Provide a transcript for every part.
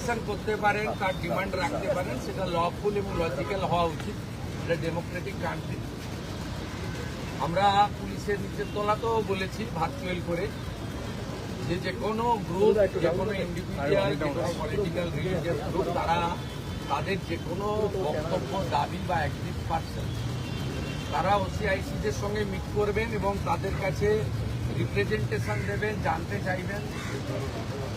Question করতে পারেন, তার ডিমান্ড রাখতে পারেন, সেটা লফুল এবং লজিক্যাল হওয়া উচিত। এটা ডেমোক্রেটিক কান্ট্রি। আমরা পুলিশের নিচের তলাতেও বলেছি ভার্চুয়াল করে যে কোনো গ্রুপ, যে কোনো ইন্ডিভিজুয়াল, যে কোনো পলিটিক্যাল রিলিজিয়াস গ্রুপ, তারা তাদের যে কোনো বক্তব্য, দাবি বা অ্যাক্টিভ পার্সন, তারা ওসিআইসিদের সঙ্গে মিট করবেন এবং তাদের কাছে রিপ্রেজেন্টেশন দেবেন, জানতে চাইবেন,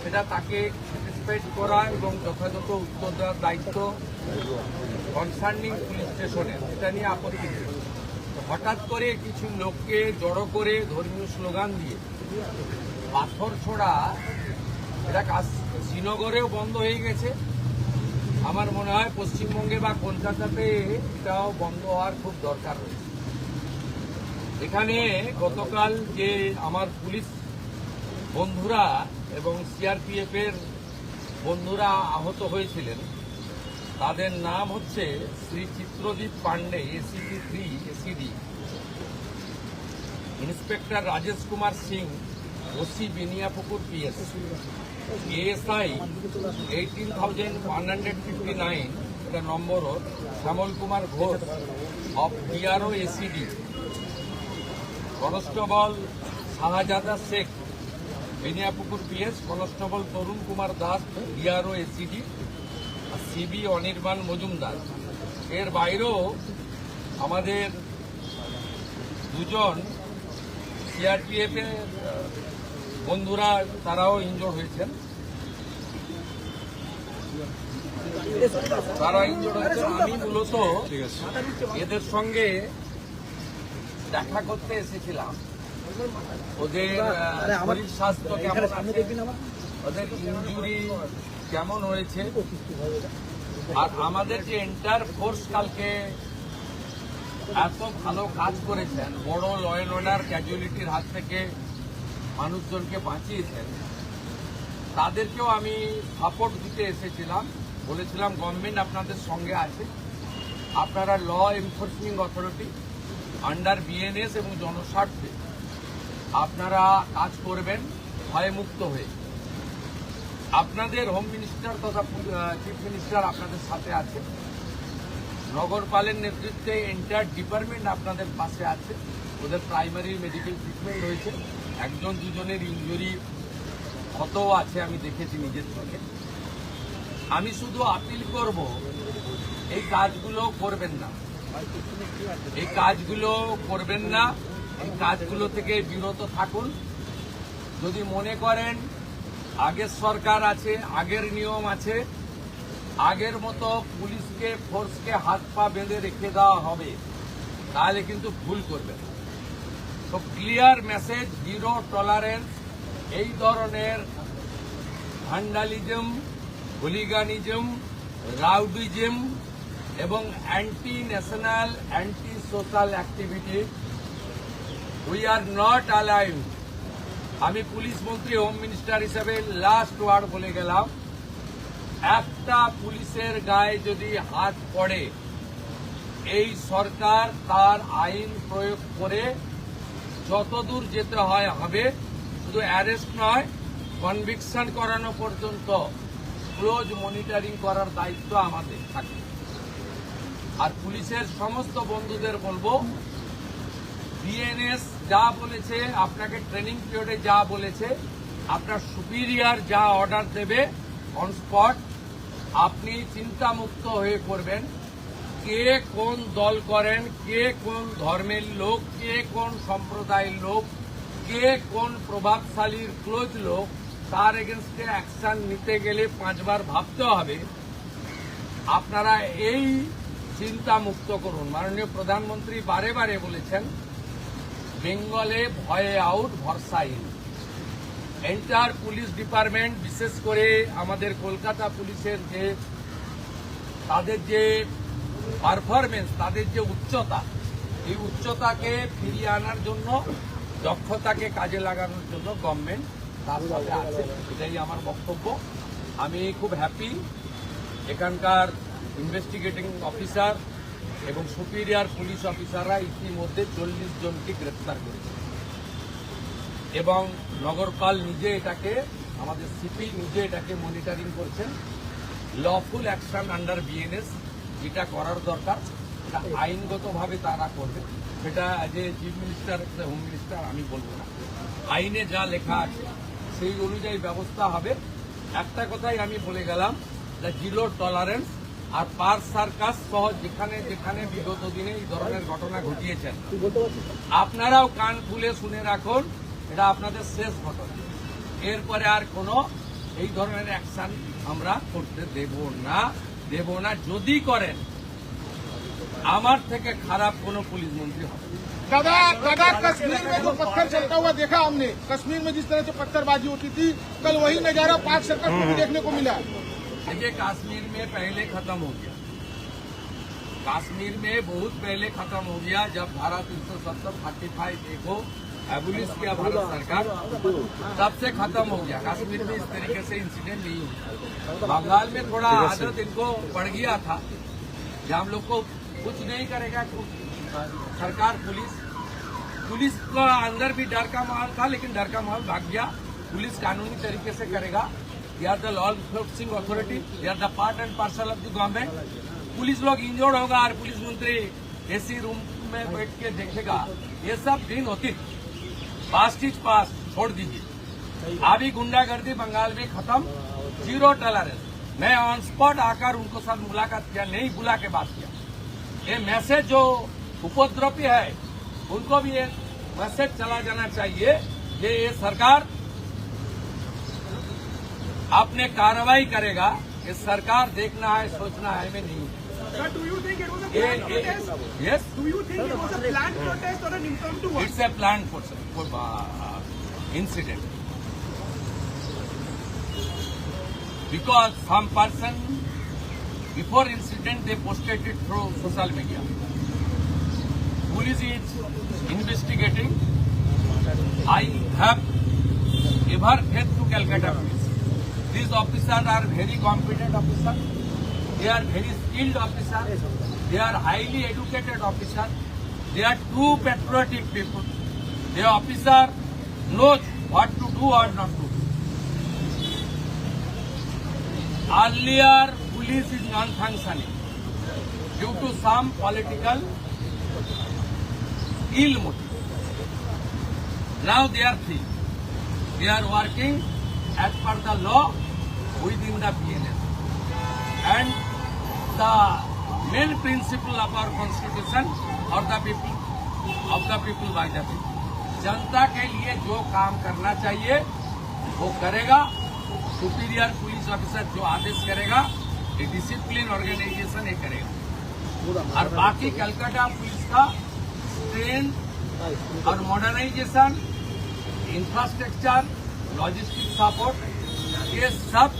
সেটা তাকে স্যাটিসফাইড করা এবং যথাযথ উত্তর দেওয়ার দায়িত্ব কনসার্নিং পুলিশ স্টেশনের। এটা নিয়ে আপত্তি নেই। হঠাৎ করে কিছু লোককে জড়ো করে ধর্মীয় স্লোগান দিয়ে পাথর ছোড়া, এটা শ্রীনগরেও বন্ধ হয়ে গেছে। আমার মনে হয় পশ্চিমবঙ্গে বা কলকাতাতে এটাও বন্ধ হওয়ার খুব দরকার রয়েছে। এখানে গতকাল যে আমার পুলিশ বন্ধুরা এবং সিআরপিএফ এর বন্ধুরা আহত হয়েছিলেন, তাদের নাম হচ্ছে Shri Chitradeep Pandey, ACP 3 ACD, inspector Rajesh Kumar Singh, OC Beniapukur PS, ASI 18,159 এটা number, Shyamal Kumar Ghosh of DRO ACD, constable Shahzada Sheikh Beniapukur PS, constable Tarun Kumar Das DRO ACD, CB Anirban Majumdar. এর বাইরেও আমাদের দুজন সিআরপিএফ এর বন্ধুরা, তারাও ইনজোর্ড হয়েছেন। আমি মূলত এদের সঙ্গে দেখা করতে এসেছিলাম, ওদের শরীর স্বাস্থ্য কেমন আছে, ওদের ইনজুরি কেমন হয়েছে, আর আমাদের যে এন্টায়ার ফোর্স কালকে এত ভালো কাজ করেছেন, বড় ল অ্যান্ড অর্ডার ক্যাজুয়ালিটির হাত থেকে মানুষজনকে বাঁচিয়েছেন, তাদেরকেও আমি সাপোর্ট দিতে এসেছিলাম। বলেছিলাম গভর্নমেন্ট আপনাদের সঙ্গে আছে, আপনারা law enforcing authority under BNS এবং জনস্বার্থে আপনারা কাজ করবেন ভয়মুক্ত হয়ে। আপনাদের হোম মিনিস্টার তথা চিফ মিনিস্টার আপনাদের সাথে আছে, নগরপালের নেতৃত্বে এন্টায়ার ডিপার্টমেন্ট আপনাদের পাশে আছে। ওদের প্রাইমারি মেডিকেল ট্রিটমেন্ট হয়েছে, একজন দুজনের ইনজুরি ক্ষতও আছে, আমি দেখেছি নিজের চোখে। আমি শুধু আপিল করব, এই কাজগুলো করবেন না, এই কাজগুলো করবেন না, এই কাজগুলো থেকে বিরত থাকুন। যদি মনে করেন আগের সরকার আছে, আগের নিয়ম আছে, আগের মতো পুলিশকে ফোর্সকে হাত পা বেঁধে রেখে দেওয়া হবে, তাহলে কিন্তু ভুল করবেন। তো ক্লিয়ার মেসেজ, জিরো টলারেন্স এই ধরনের ভ্যান্ডালিজম, হুলিগানিজম, রাউডিজম এবং anti national, anti social activity we are not allowed. আমি পুলিশ মন্ত্রী, হোম মিনিস্টার হিসেবে লাস্ট ওয়ার্ড বলে গেলাম, একটা পুলিশের গায়ে যদি হাত পড়ে, এই সরকার তার আইন প্রয়োগ করে যতদূর যেতে হয় হবে। শুধু অ্যারেস্ট নয়, কনভিকশন করানো পর্যন্ত ক্লোজ মনিটরিং করার দায়িত্ব আমাদের থাকে। আর পুলিশের সমস্ত বন্ধুদের বলবো, বিএনএস যা বলেছে, আপনাকে ট্রেনিং পিরিয়ডে যা বলেছে, আপনার সুপিরিয়র যা অর্ডার দেবে অন স্পট, আপনি চিন্তামুক্ত হয়ে করবেন। কে কোন দল করেন, কে কোন ধর্মের লোক, কে কোন সম্প্রদায়ের লোক, কে কোন প্রভাবশালীর ক্লোজ লোক, তার এগেনস্টে অ্যাকশন নিতে গেলে 5 বার ভাবতে হবে। আপনারা এই চিন্তা মুক্ত করুন। মাননীয় প্রধানমন্ত্রী বারে বারে বলেছেন, বেঙ্গলে ভয়ে আউট, ভরসা ইন। এন্টায়ার পুলিশ ডিপার্টমেন্ট, বিশেষ করে আমাদের কলকাতা পুলিশের যে তাদের যে পারফরমেন্স, তাদের যে উচ্চতা, এই উচ্চতাকে ফিরিয়ে আনার জন্য, দক্ষতাকে কাজে লাগানোর জন্য গভর্নমেন্ট তার সাথে আছে। এটাই আমার বক্তব্য। আমি খুব হ্যাপি, এখানকার ইনভেস্টিগেটিং অফিসার এবং সুপিরিয়র পুলিশ অফিসাররা ইতিমধ্যে 40 জনকে গ্রেপ্তার করেছে এবং নগরপাল নিজে এটাকে, আমাদের সিপি নিজে এটাকে মনিটরিং করছেন লফুল অ্যাকশন আন্ডার বিএনএস এটা করার দরকার। এটা আইনগতভাবে তারা করবে, সেটা যে চিফ মিনিস্টার হোম মিনিস্টার আমি বলবো না, আইনে যা লেখা আছে সেই অনুযায়ী ব্যবস্থা হবে। একটা কথাই আমি বলে গেলাম, জিরো টলারেন্স। আর পার্ক সার্কাস সহ যেখানে যেখানে বিগত দিনে এই ধরনের ঘটনা ঘটিয়েছেন, আপনারাও কান খুলে শুনে রাখুন, এটা আপনাদের শেষ ঘটনা। এরপরে আর কোনো এই ধরনের অ্যাকশন আমরা করতে দেব না। যদি করেন আমার থেকে খারাপ কোনো পুলিশ মন্ত্রী হবে। दादा कश्मीर में जो पत्थर चलता हुआ देखा हमने, कश्मीर में जिस तरह से पत्थरबाजी होती थी, कल वही नजारा पाक सर्कल में भी देखने को मिला। देखिए, कश्मीर में पहले खत्म हो गया, कश्मीर में बहुत पहले खत्म हो गया। जब धारा 370 35 देखो एबुलिश किया भारत सरकार, तब से खत्म हो गया। कश्मीर में इस तरीके से इंसिडेंट नहीं हुआ। बंगाल में थोड़ा आदत इनको बढ़ गया था कि हम लोग को कुछ नहीं करेगा सरकार। पुलिस का अंदर भी डर का माहौल था, लेकिन डर का माहौल भाग गया। पुलिस कानूनी तरीके से करेगा। They are the law enforcing authority, they are the part and parcel of the government. Police लोग इंजर्ड होगा और पुलिस मंत्री एसी रूम में बैठ के देखेगा, ये सब दिन होती। पास्ट इज पास्ट, छोड़ दीजिए। अभी गुंडागर्दी बंगाल में खत्म, जीरो टॉलरेंस। मैं ऑन स्पॉट आकर उनको साथ मुलाकात किया, नहीं बुला के बात किया। ये मैसेज जो उपद्रवी है उनको भी ये मैसेज चला जाना चाहिए कि ये सरकार अपने कार्रवाई करेगा। ये सरकार देखना है, सोचना है, मैं नहीं। Do you think it was a planned protest? Yes, Do you think it was a planned protest or an impromptu one? it's a planned incident. Because some person before incident they posted it through social media. Police is investigating. I have ever faith to Calcutta police. These officers are very competent officers. They are very skilled officers. They are highly educated officers. They are true patriotic people. The officer knows what to do or not to do. Earlier, police is non-functioning due to some political ill motive. Now they are free. They are working as per the law within the BNS. And the main principle of our constitution or the people by the people. जनता के लिए जो काम करना चाहिए वो करेगा। Superior police officer जो आदेश करेगा, ये डिसिप्लिन ऑर्गेनाइजेशन ये करेगा। और बाकी कलकत्ता पुलिस का ट्रेन और मॉडर्नाइजेशन, इंफ्रास्ट्रक्चर, लॉजिस्टिक सपोर्ट, ये सब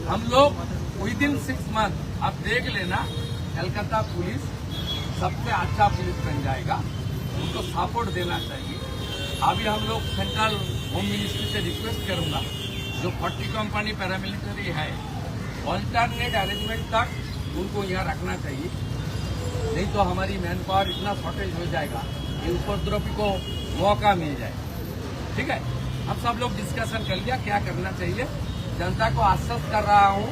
हम लोग विद इन 6 मंथ, आप देख लेना कलकत्ता पुलिस सबसे अच्छा पुलिस बन जाएगा। उनको सपोर्ट देना चाहिए। अभी हम लोग सेंट्रल होम मिनिस्ट्री से रिक्वेस्ट करूंगा, जो 40 कंपनी पैरामिलिट्री है, ऑल्टरनेट अरेंजमेंट तक उनको यहाँ रखना चाहिए। नहीं तो हमारी मैन पावर इतना शॉर्टेज हो जाएगा कि उपद्रवी को मौका मिल जाए। ठीक है, हम सब लोग डिस्कशन कर लिया क्या करना चाहिए। जनता को आश्वस्त कर रहा हूँ,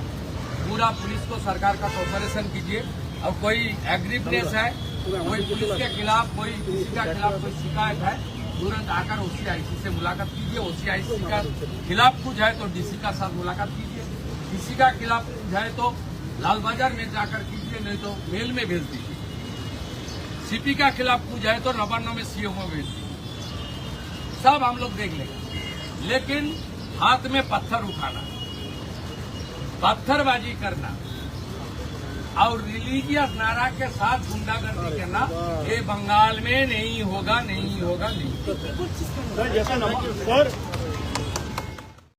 पूरा पुलिस को सरकार का कोऑपरेशन कीजिए। और कोई एग्रीवनेस है, कोई पुलिस के खिलाफ, कोई किसी का खिलाफ कोई शिकायत है, तुरंत आकर OCIC से मुलाकात कीजिए। OCIC का खिलाफ कुछ है तो DC का साथ मुलाकात कीजिए। DC का खिलाफ कुछ है तो लाल बाजार में जाकर कीजिए, नहीं तो मेल में भेज दीजिए। CP का खिलाफ कुछ है तो नवान्न में CO में भेज दीजिए। सब हम लोग देख लेंगे, लेकिन हाथ में पत्थर उठाना, पत्थरबाजी करना और रिलीजियस नारा के साथ गुंडागर्दी करना, ये बंगाल में नहीं होगा, नहीं होगा, नहीं। सर, जैसा